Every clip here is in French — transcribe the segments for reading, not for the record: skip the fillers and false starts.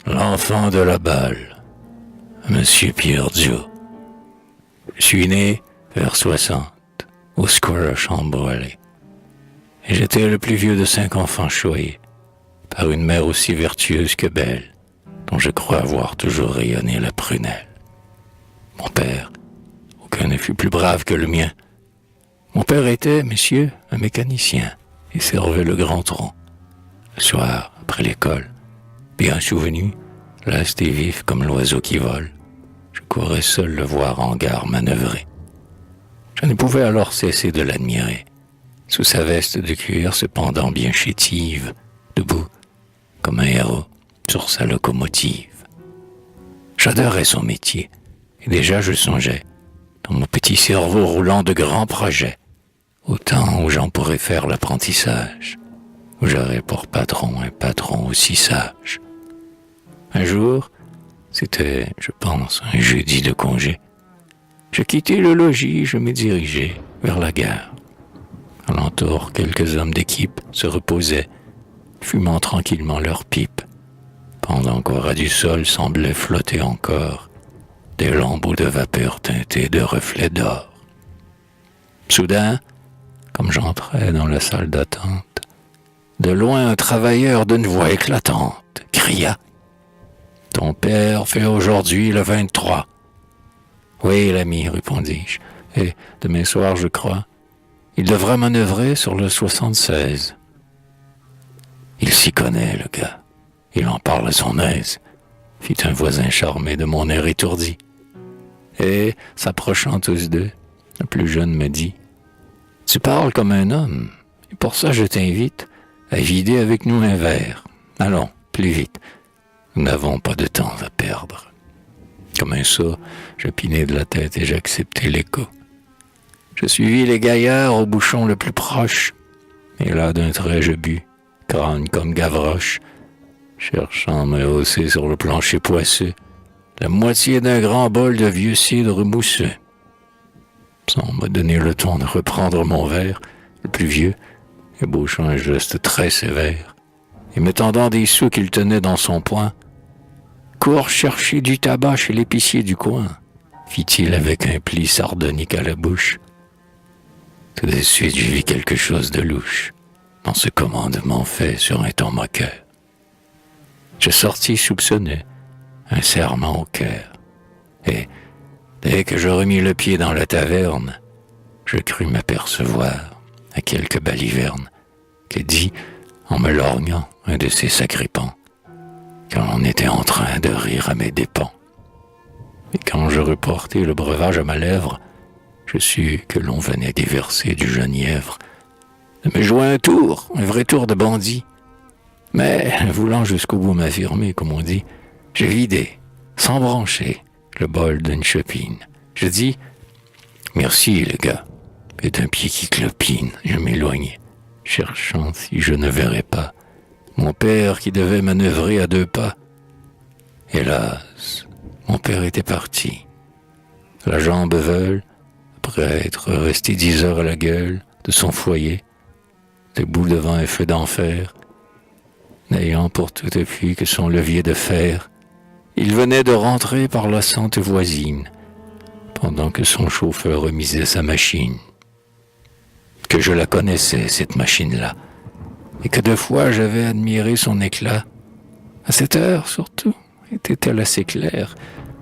L'enfant de la balle, Monsieur Pierre Dio. Je suis né vers 60, au Square Chambre-Allée. Et j'étais le plus vieux de 5 enfants choyés, par une mère aussi vertueuse que belle, dont je crois avoir toujours rayonné la prunelle. Mon père, aucun ne fut plus brave que le mien. Mon père était, messieurs, un mécanicien, et servait le grand tronc. Le soir, après l'école, bien souvenu, leste et vif comme l'oiseau qui vole, je courais seul le voir en gare manœuvrer. Je ne pouvais alors cesser de l'admirer, sous sa veste de cuir se pendant bien chétive, debout, comme un héros, sur sa locomotive. J'adorais son métier, et déjà je songeais, dans mon petit cerveau roulant de grands projets, au temps où j'en pourrais faire l'apprentissage, où j'aurais pour patron un patron aussi sage. Un jour, c'était, je pense, un jeudi de congé, je quittai le logis, je me dirigeai vers la gare. Alentour, quelques hommes d'équipe se reposaient, fumant tranquillement leurs pipes, pendant qu'au ras du sol semblaient flotter encore des lambeaux de vapeur teintés de reflets d'or. Soudain, comme j'entrais dans la salle d'attente, de loin un travailleur d'une voix éclatante cria « Ton père fait aujourd'hui le 23. » « Oui, l'ami, répondis-je, et demain soir, je crois, il devra manœuvrer sur le 76. » Il s'y connaît, le gars. Il en parle à son aise, fit un voisin charmé de mon air étourdi. Et, s'approchant tous deux, le plus jeune me dit « Tu parles comme un homme, et pour ça je t'invite à vider avec nous un verre. Allons, plus vite, nous n'avons pas de temps à perdre. » Comme un sot, je pinai de la tête et j'acceptai l'écho. Je suivis les gaillards au bouchon le plus proche, et là d'un trait je bus, crâne comme Gavroche, cherchant à me hausser sur le plancher poisseux, la moitié d'un grand bol de vieux cidre mousseux. Sans me donner le temps de reprendre mon verre, le plus vieux, ébauchant un geste très sévère, et me tendant des sous qu'il tenait dans son poing, « Cours chercher du tabac chez l'épicier du coin », fit-il avec un pli sardonique à la bouche. Tout de suite, je vis quelque chose de louche dans ce commandement fait sur un ton moqueur. Je sortis soupçonneux, un serrement au cœur, et, dès que je remis le pied dans la taverne, je crus m'apercevoir, à quelque baliverne, que dit, en me lorgnant, un de ces sacripants, quand on était en train de rire à mes dépens. Et quand je reportai le breuvage à ma lèvre, je sus que l'on venait déverser du genièvre, de me jouer un tour, un vrai tour de bandit. Mais, voulant jusqu'au bout m'affirmer, comme on dit, j'ai vidé, sans brancher, le bol d'une chopine. Je dis « Merci, les gars », et d'un pied qui clopine, je m'éloignai, cherchant si je ne verrais pas mon père qui devait manœuvrer à 2 pas. Hélas, mon père était parti. La jambe veule, après être resté 10 heures à la gueule de son foyer, debout devant un feu d'enfer, n'ayant pour tout appui que son levier de fer, il venait de rentrer par la sente voisine, pendant que son chauffeur remisait sa machine. Que je la connaissais, cette machine-là, et que 2 fois j'avais admiré son éclat. À cette heure, surtout, était-elle assez claire,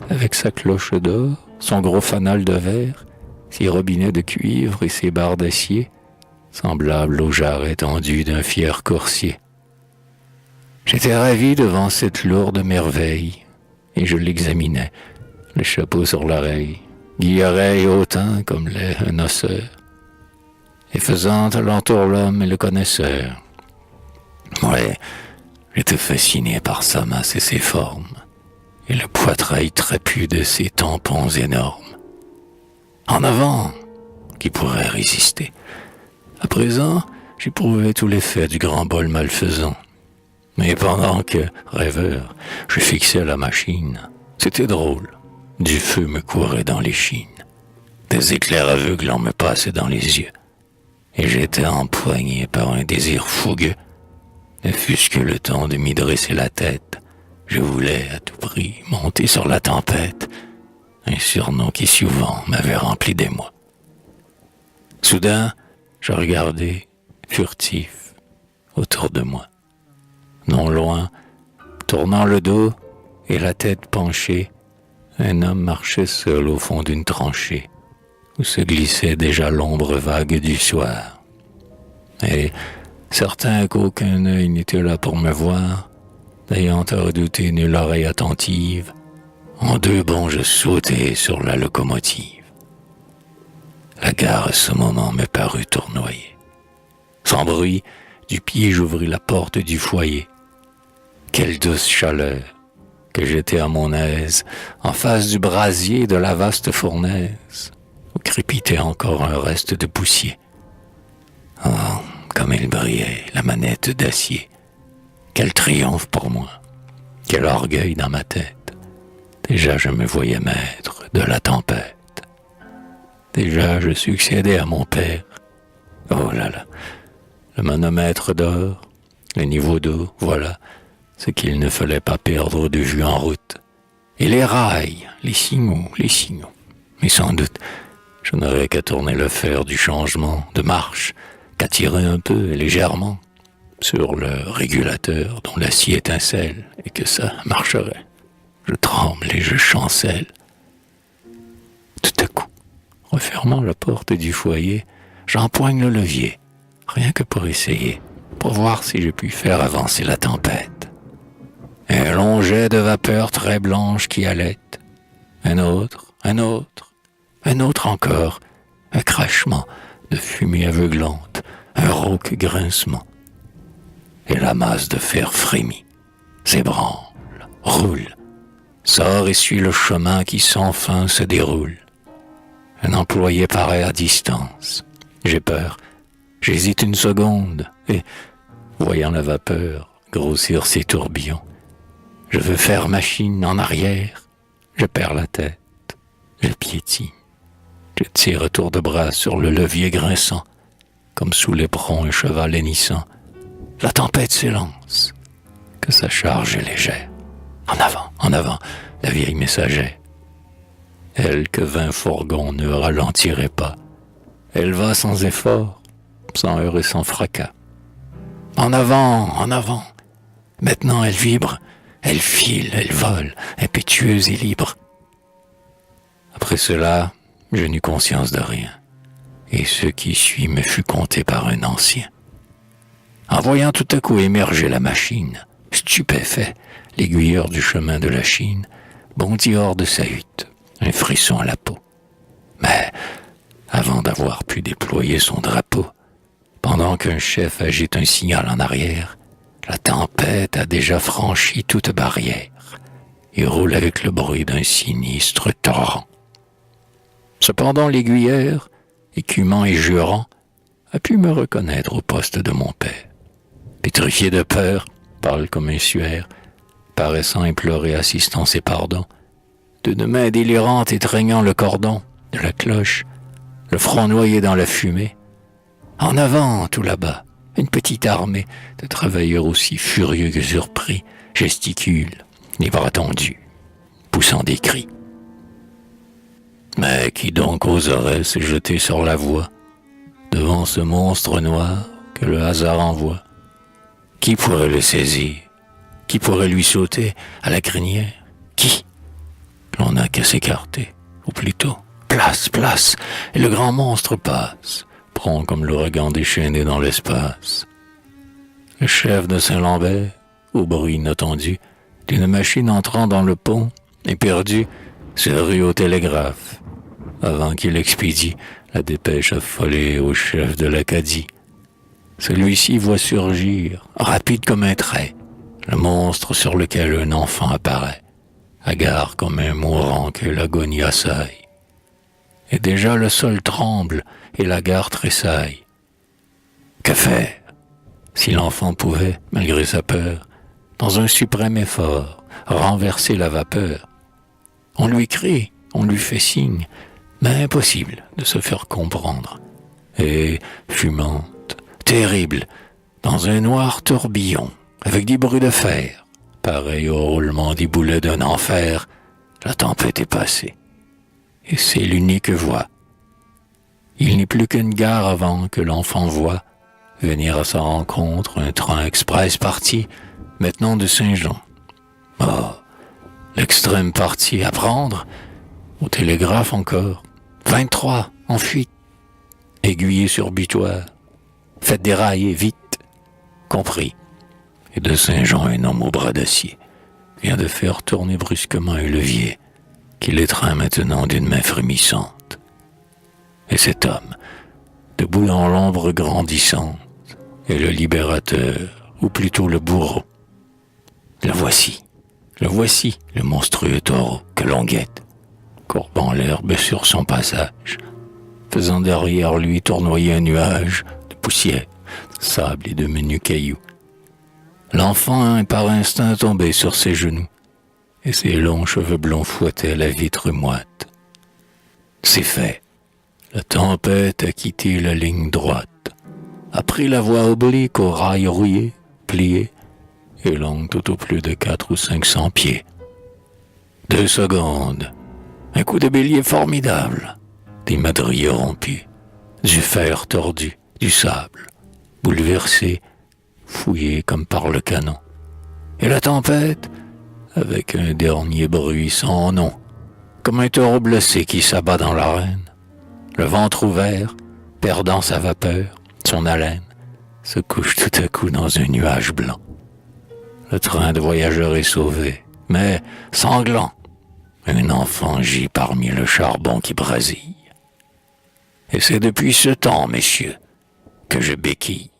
avec sa cloche d'or, son gros fanal de verre, ses robinets de cuivre et ses barres d'acier, semblables aux jarres étendues d'un fier coursier. J'étais ravi devant cette lourde merveille, et je l'examinais, le chapeau sur l'oreille, guille-oreille hautain comme l'est un osseur, et faisant alentour l'homme et le connaisseur. Ouais, j'étais fasciné par sa masse et ses formes, et le poitrail trapu de ses tampons énormes. En avant, qui pourrait résister? À présent, j'éprouvais tout l'effet du grand bol malfaisant. Mais pendant que, rêveur, je fixais la machine, c'était drôle. Du feu me courait dans l'échine. Des éclairs aveuglants me passaient dans les yeux. Et j'étais empoigné par un désir fougueux, ne fût-ce que le temps de m'y dresser la tête, Je voulais à tout prix monter sur la tempête, un surnom qui souvent m'avait rempli d'émoi. Soudain, je regardais, furtif, autour de moi. Non loin, tournant le dos et la tête penchée, un homme marchait seul au fond d'une tranchée, où se glissait déjà l'ombre vague du soir. Et, certain qu'aucun œil n'était là pour me voir, n'ayant à redouter nulle oreille attentive, en deux bonds je sautai sur la locomotive. La gare à ce moment me parut tournoyer. Sans bruit, du pied j'ouvris la porte du foyer. Quelle douce chaleur, que j'étais à mon aise, en face du brasier de la vaste fournaise, où crépitait encore un reste de poussier. Oh, comme il brillait, la manette d'acier. Quel triomphe pour moi, quel orgueil dans ma tête. Déjà je me voyais maître de la tempête. Déjà je succédais à mon père. Oh là là, le manomètre d'or, le niveau d'eau, voilà ce qu'il ne fallait pas perdre de vue en route. Et les rails, les signaux. Mais sans doute, je n'aurais qu'à tourner le fer du changement de marche, qu'à tirer un peu et légèrement sur le régulateur dont l'acier étincelle et que ça marcherait. Je tremble et je chancelle. Tout à coup, refermant la porte du foyer, j'empoigne le levier, rien que pour essayer, pour voir si je puis faire avancer la tempête. Un long jet de vapeur très blanche qui halète, un autre encore, un crachement de fumée aveuglante, un rauque grincement. Et la masse de fer frémit, s'ébranle, roule, sort et suit le chemin qui sans fin se déroule. Un employé paraît à distance. J'ai peur, j'hésite une seconde, et, voyant la vapeur grossir ses tourbillons, je veux faire machine en arrière, je perds la tête, je piétine. Je tire à tour de bras sur le levier grinçant, comme sous l'éperon un cheval hennissant. La tempête s'élance, que sa charge est légère. En avant, la vieille messagère. Elle que 20 fourgons ne ralentiraient pas. Elle va sans effort, sans heurts et sans fracas. En avant. Maintenant elle vibre, elle file, elle vole, impétueuse et libre. Après cela, je n'eus conscience de rien, et ce qui suit me fut conté par un ancien. En voyant tout à coup émerger la machine, stupéfait, l'aiguilleur du chemin de la Chine bondit hors de sa hutte, un frisson à la peau. Mais, avant d'avoir pu déployer son drapeau, pendant qu'un chef agite un signal en arrière, la tempête a déjà franchi toute barrière et roule avec le bruit d'un sinistre torrent. Cependant l'aiguilleur, écumant et jurant, a pu me reconnaître au poste de mon père. Pétrifié de peur, pâle comme un suaire, paraissant implorer assistance et pardon, d'une main délirante étreignant le cordon de la cloche, le front noyé dans la fumée. En avant, tout là-bas, une petite armée de travailleurs aussi furieux que surpris gesticulent, les bras tendus, poussant des cris. Mais qui donc oserait se jeter sur la voie devant ce monstre noir que le hasard envoie? Qui pourrait le saisir? Qui pourrait lui sauter à la crinière? Qui? L'on n'a qu'à s'écarter, ou plutôt, place, et le grand monstre passe, prompt comme l'ouragan déchaîné dans l'espace. Le chef de Saint-Lambert, au bruit inattendu d'une machine entrant dans le pont, éperdu, se rue au télégraphe, avant qu'il expédie la dépêche affolée au chef de l'Acadie. Celui-ci voit surgir, rapide comme un trait, le monstre sur lequel un enfant apparaît, hagard comme un mourant que l'agonie assaille. Et déjà le sol tremble et la gare tressaille. Que faire? Si l'enfant pouvait, malgré sa peur, dans un suprême effort, renverser la vapeur. On lui crie, on lui fait signe, mais impossible de se faire comprendre. Et, fumante, terrible, dans un noir tourbillon, avec des bruits de fer, pareil au roulement des boulets d'un enfer, la tempête est passée. Et c'est l'unique voie. Il n'est plus qu'une gare avant que l'enfant voit venir à sa rencontre un train express parti, maintenant de Saint-Jean. Oh, l'extrême partie à prendre, au télégraphe encore. 23, en fuite. Aiguillé sur butoir. Faites dérailler, vite. Compris. Et de Saint-Jean, un homme au bras d'acier vient de faire tourner brusquement un levier qui l'étreint maintenant d'une main frémissante. Et cet homme, debout dans l'ombre grandissante, est le libérateur, ou plutôt le bourreau. Le voici, le monstrueux taureau que l'on guette, courbant l'herbe sur son passage, faisant derrière lui tournoyer un nuage de poussière, de sable et de menus cailloux. L'enfant est par instinct tombé sur ses genoux, et ses longs cheveux blonds fouettaient la vitre moite. C'est fait. La tempête a quitté la ligne droite, a pris la voie oblique aux rails rouillés, pliés, et longue tout au plus de 400 ou 500 pieds. 2 secondes, un coup de bélier formidable, des madriers rompus, du fer tordu, du sable, bouleversé, fouillé comme par le canon. Et la tempête, avec un dernier bruit sans nom, comme un taureau blessé qui s'abat dans l'arène, le ventre ouvert, perdant sa vapeur, son haleine, se couche tout à coup dans un nuage blanc. Le train de voyageurs est sauvé, mais sanglant. Un enfant gît parmi le charbon qui brasille. Et c'est depuis ce temps, messieurs, que je béquille.